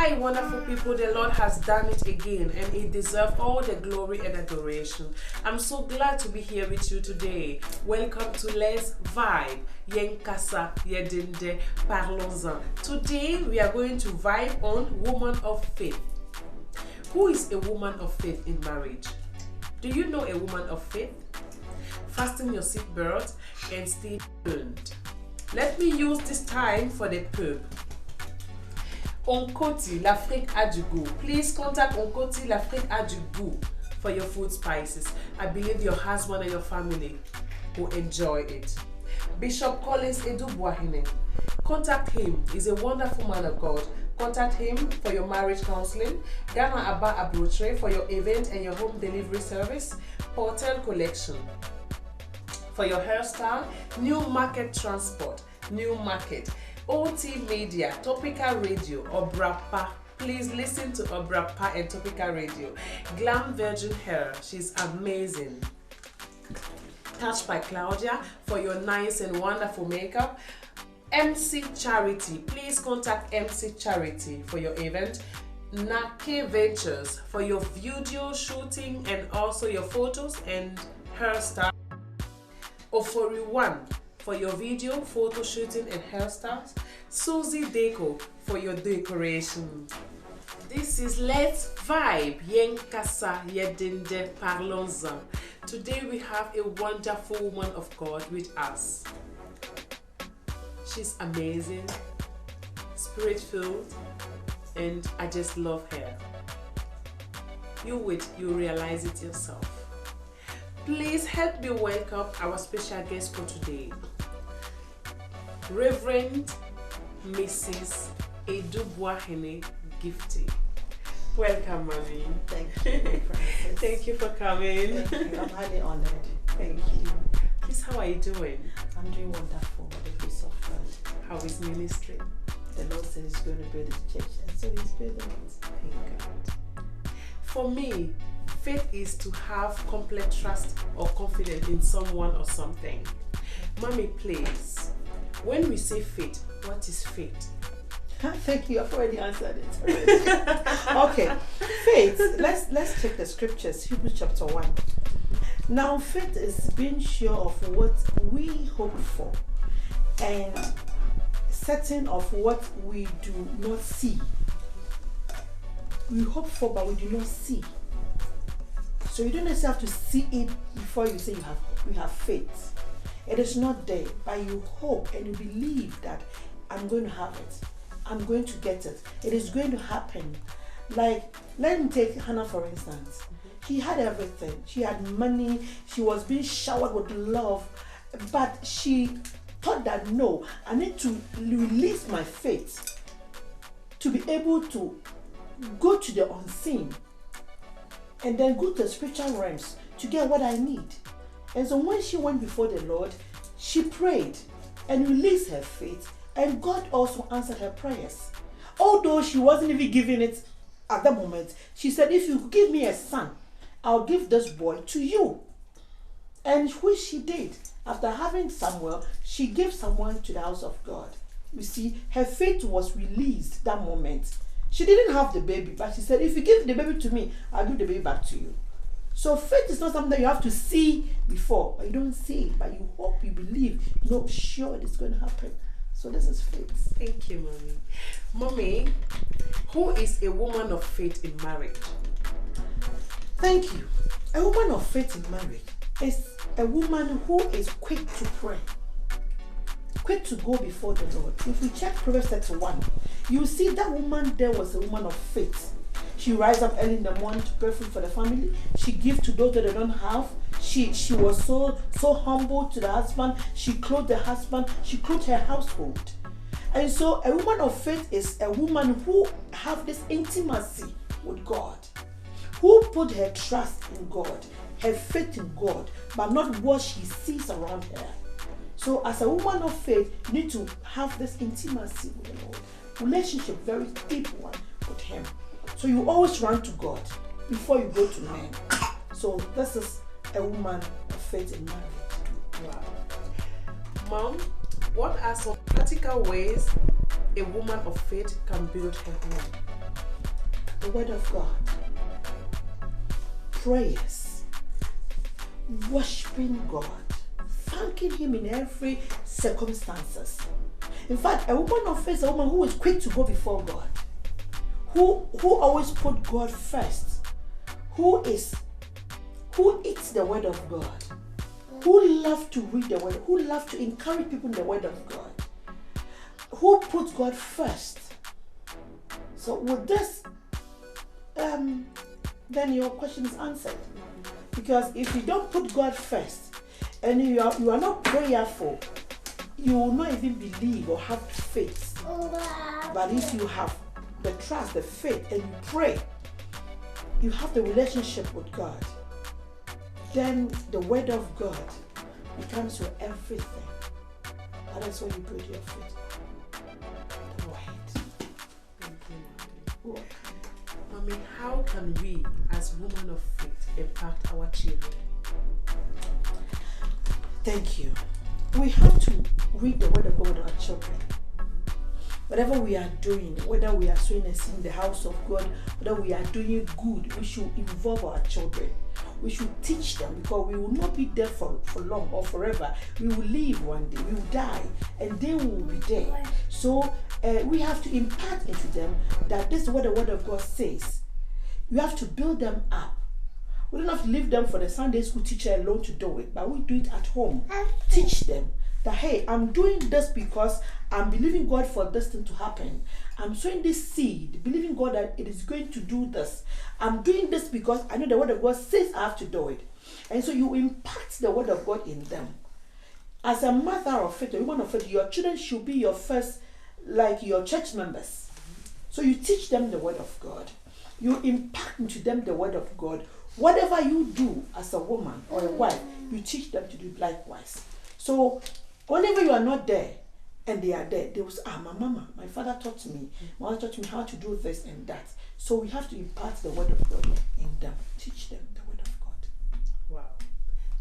Hi, wonderful people. The Lord has done it again, and He deserves all the glory and adoration. I'm so glad to be here with you today. Welcome to Let's Vibe. Yenkasa Yedinde Parlons-en. Today we are going to vibe on Woman of Faith. Who is a woman of faith in marriage? Do you know a woman of faith? Fasten your seatbelt and stay tuned. Let me use this time for the pub. Onkoti, l'Afrique a du goût. Please contact Onkoti, l'Afrique a du goût for your food spices. I believe your husband and your family will enjoy it. Bishop Collins Edu Boahene. Contact him. He's a wonderful man of God. Contact him for your marriage counseling. Ghana Abba Abrotre for your event and your home delivery service. Hotel collection for your hairstyle. New Market Transport. New Market. OT Media, Topical Radio, Obrapa. Please listen to Obrapa and Topical Radio. Glam Virgin Hair, she's amazing. Touched by Claudia for your nice and wonderful makeup. MC Charity, please contact MC Charity for your event. Nake Ventures for your video shooting and also your photos and hairstyle. Ofori One for your video, photo shooting and hairstyles. Susie Deco for your decoration. This is Let's Vibe. Yenkasa Yedinde Parlons-en. Today we have a wonderful woman of God with us. She's amazing, spirit-filled, and I just love her. You realize it yourself. Please help me welcome our special guest for today, Reverend Mrs. Edu Boahene Gifty. Welcome, Mommy. Thank you, Francis. Thank you for coming. Thank you. I'm highly honored. Thank you. Please, how are you doing? I'm doing wonderful by the grace of God. How is ministry? The Lord said He's going to build His church, and so He's building it. Thank God. For me, faith is to have complete trust or confidence in someone or something. Mommy, please, when we say faith, what is faith? Thank you. I've already answered it. Okay, faith. Let's check the scriptures. Hebrews chapter 1. Now, faith is being sure of what we hope for and certain of what we do not see. We hope for, but we do not see. So you don't necessarily have to see it before you say you have faith. It is not there, but you hope and you believe that I'm going to have it. I'm going to get it. It is going to happen. Like, let me take Hannah for instance. She had everything. She had money. She was being showered with love. But she thought that, no, I need to release my faith to be able to go to the unseen and then go to the spiritual realms to get what I need. And so when she went before the Lord, she prayed and released her faith, and God also answered her prayers. Although she wasn't even giving it at that moment, she said, if you give me a son, I'll give this boy to you. And which she did. After having Samuel, she gave Samuel to the house of God. You see, her faith was released that moment. She didn't have the baby, but she said, if you give the baby to me, I'll give the baby back to you. So faith is not something that you have to see before, but you don't see it, but you hope, you believe, you know, sure it's going to happen. So this is faith. Thank you, Mommy. Mommy, who is a woman of faith in marriage? Thank you. A woman of faith in marriage is a woman who is quick to pray, quick to go before the Lord. If we check Proverbs 31, you see that woman there was a woman of faith. She rises up early in the morning to pray for the family. She gives to those that they don't have. She was so humble to the husband. She clothed the husband. She clothed her household. And so a woman of faith is a woman who have this intimacy with God, who put her trust in God, her faith in God, but not what she sees around her. So as a woman of faith, you need to have this intimacy with the Lord, relationship, very deep one with Him. So you always run to God before you go to men. So this is a woman of faith in marriage. Wow. Mom, what are some practical ways a woman of faith can build her home? the word of God, prayers, worshiping God, thanking Him in every circumstances. In fact, a woman of faith is a woman who is quick to go before God, who always put God first, who eats the word of God, who love to read the word, who love to encourage people in the word of God, who puts God first. So with this, then your question is answered. Because if you don't put God first and you are not prayerful, you will not even believe or have faith. But if you have the trust, the faith, and you pray, you have the relationship with God, then the word of God becomes your everything. That is when you put your faith. The word. Mommy, how can we as women of faith impact our children? Thank you. We have to read the word of God with our children. Whatever we are doing, whether we are sowing a seed in the house of God, whether we are doing good, we should involve our children. We should teach them, because we will not be there for long or forever. We will live one day, we will die, and they will be there. So we have to impart into them that this is what the word of God says. You have to build them up. We don't have to leave them for the Sunday school teacher alone to do it, but we do it at home. Teach them that, hey, I'm doing this because I'm believing God for this thing to happen. I'm sowing this seed, believing God that it is going to do this. I'm doing this because I know the word of God says I have to do it. And so you impart the word of God in them. As a mother of faith, a woman of faith, your children should be your first, like your church members. So you teach them the word of God. You impart into them the word of God. Whatever you do as a woman or a wife, you teach them to do likewise. So whenever you are not there and they are there, they will say, my mama, my father taught me, my mother taught me how to do this and that. So we have to impart the word of God in them. Teach them the word of God. Wow.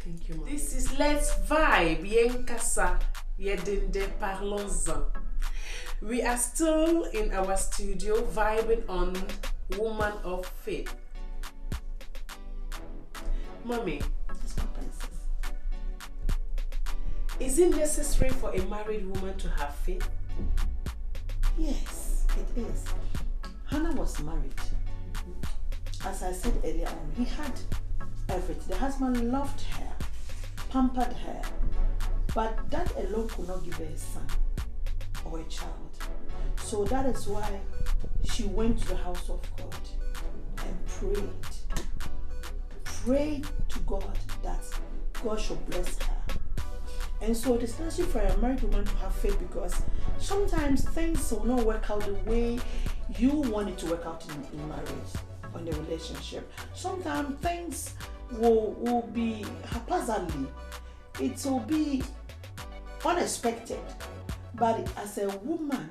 Thank you, Mom. This is Let's Vibe. Yenkasa. Yedinde Parlons-en. We are still in our studio vibing on Woman of Faith. Mommy, That's my princess. Is it necessary for a married woman to have faith? Yes, it is. Hannah was married. As I said earlier on, he had everything. The husband loved her, pampered her, but that alone could not give her a son or a child. So that is why she went to the house of God and prayed to God that God should bless her. And so it is necessary for a married woman to have faith, because sometimes things will not work out the way you want it to work out in marriage or in the relationship. Sometimes things will be haphazardly. It will be unexpected. But as a woman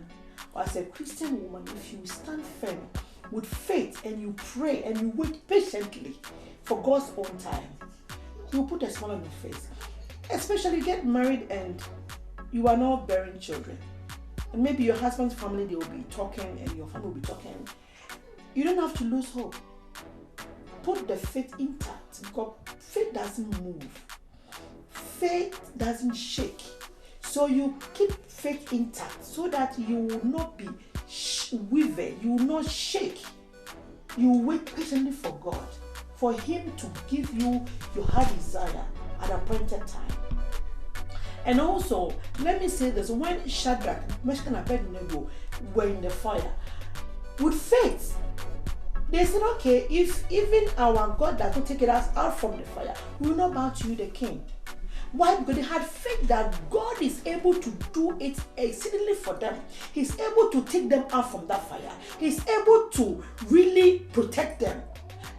or as a Christian woman, if you stand firm with faith and you pray and you wait patiently for God's own time, He will put a smile on your face. Especially you get married and you are not bearing children. And maybe your husband's family, they will be talking and your family will be talking. You don't have to lose hope. Put the faith intact, because faith doesn't move. Faith doesn't shake. So you keep faith intact so that you will not be wavered, you will not shake. You wait patiently for God, for Him to give you your heart desire at a appointed time. And also, let me say this, when Shadrach, Meshach and Abednego were in the fire, with faith, they said, okay, if even our God that will take us out from the fire, we will not bow to you, the king. Why? Because they had faith that God is able to do it exceedingly for them. He's able to take them out from that fire. He's able to really protect them.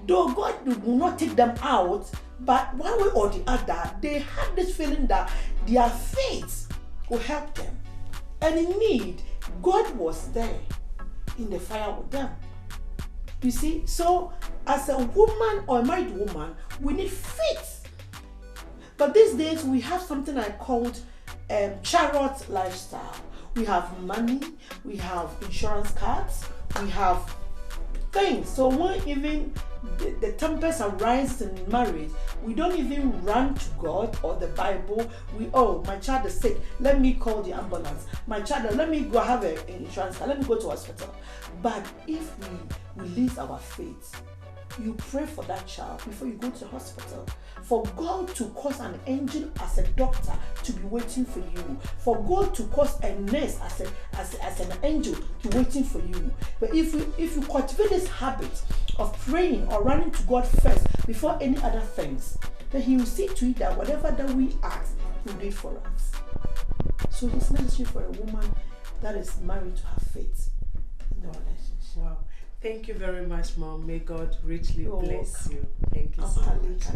Though God will not take them out, but one way or the other, they had this feeling that their faith will help them. And in need, God was there in the fire with them. You see, so as a woman or a married woman, we need faith. But these days, we have something I called chariot lifestyle. We have money, we have insurance cards, we have things. So when even the tempest arises in marriage, we don't even run to God or the Bible. My child is sick, let me call the ambulance. My child, let me go have an insurance, let me go to hospital. But if we release our faith, you pray for that child before you go to the hospital. For God to cause an angel as a doctor to be waiting for you. For God to cause a nurse as an angel to be waiting for you. But if you cultivate this habit of praying or running to God first before any other things, then He will see to it that whatever that we ask, He will do it for us. So it's necessary for a woman that is married to have faith in the relationship. Wow. Thank you very much, Mom. May God richly bless you. Thank you so much.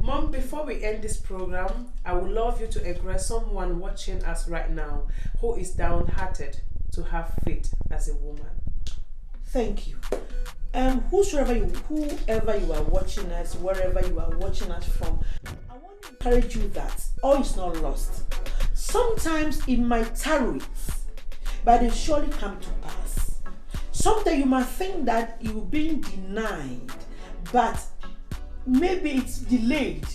Mom, before we end this program, I would love you to encourage someone watching us right now who is downhearted to have faith as a woman. Thank you. Whoever you are watching us, wherever you are watching us from, I want to encourage you that all is not lost. Sometimes it might tarry, but it surely come to pass. Sometimes you might think that you're being denied, but maybe it's delayed,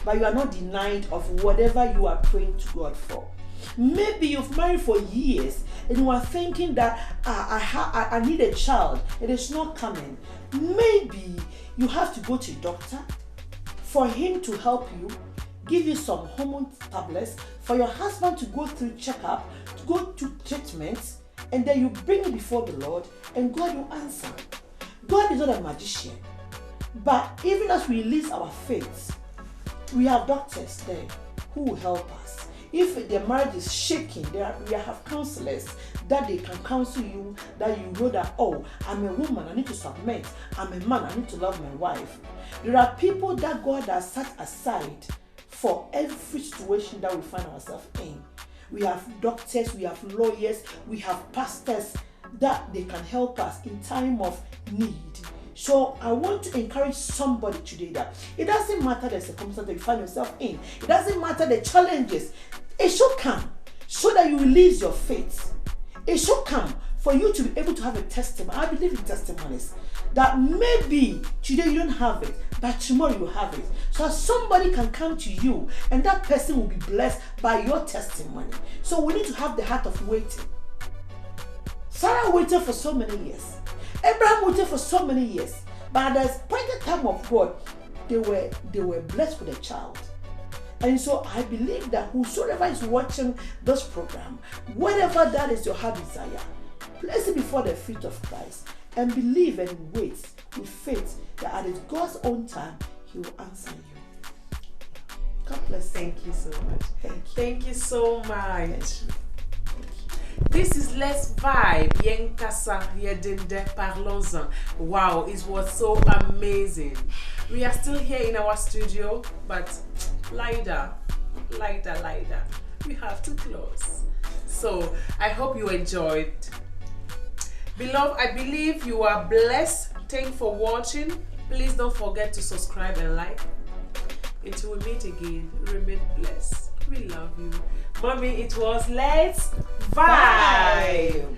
but you are not denied of whatever you are praying to God for. Maybe you've married for years and you are thinking that I need a child, it is not coming. Maybe you have to go to a doctor for him to help you, give you some hormone tablets, for your husband to go through checkup, to go to treatments, and then you bring it before the Lord and God will answer. God is not a magician. But even as we release our faith, we have doctors there who will help us. If the marriage is shaking, we have counselors that they can counsel you, that you know that, I'm a woman, I need to submit. I'm a man, I need to love my wife. There are people that God has set aside for every situation that we find ourselves in. We have doctors, we have lawyers, we have pastors that they can help us in time of need. So I want to encourage somebody today that it doesn't matter the circumstance that you find yourself in. It doesn't matter the challenges. It should come so that you release your faith. It should come for you to be able to have a testimony. I believe in testimonies. That maybe today you don't have it, but tomorrow you have it. So somebody can come to you and that person will be blessed by your testimony. So we need to have the heart of waiting. Sarah waited for so many years. Abraham waited for so many years. But at the appointed time of God, they were blessed with a child. And so I believe that whosoever is watching this program, whatever that is your heart desire, place it before the feet of Christ and believe and wait with faith that at God's own time, He will answer you. God bless. Thank you so much. Thank you. Thank you so much. This is Let's Vibe. Yenkasa Yedinde Parlons-en. Wow, it was so amazing. We are still here in our studio, but lighter. We have to close. So I hope you enjoyed. Beloved, I believe you are blessed. Thank you for watching. Please don't forget to subscribe and like. Until we meet again, remain blessed. We love you. Mommy, it was Let's Vibe.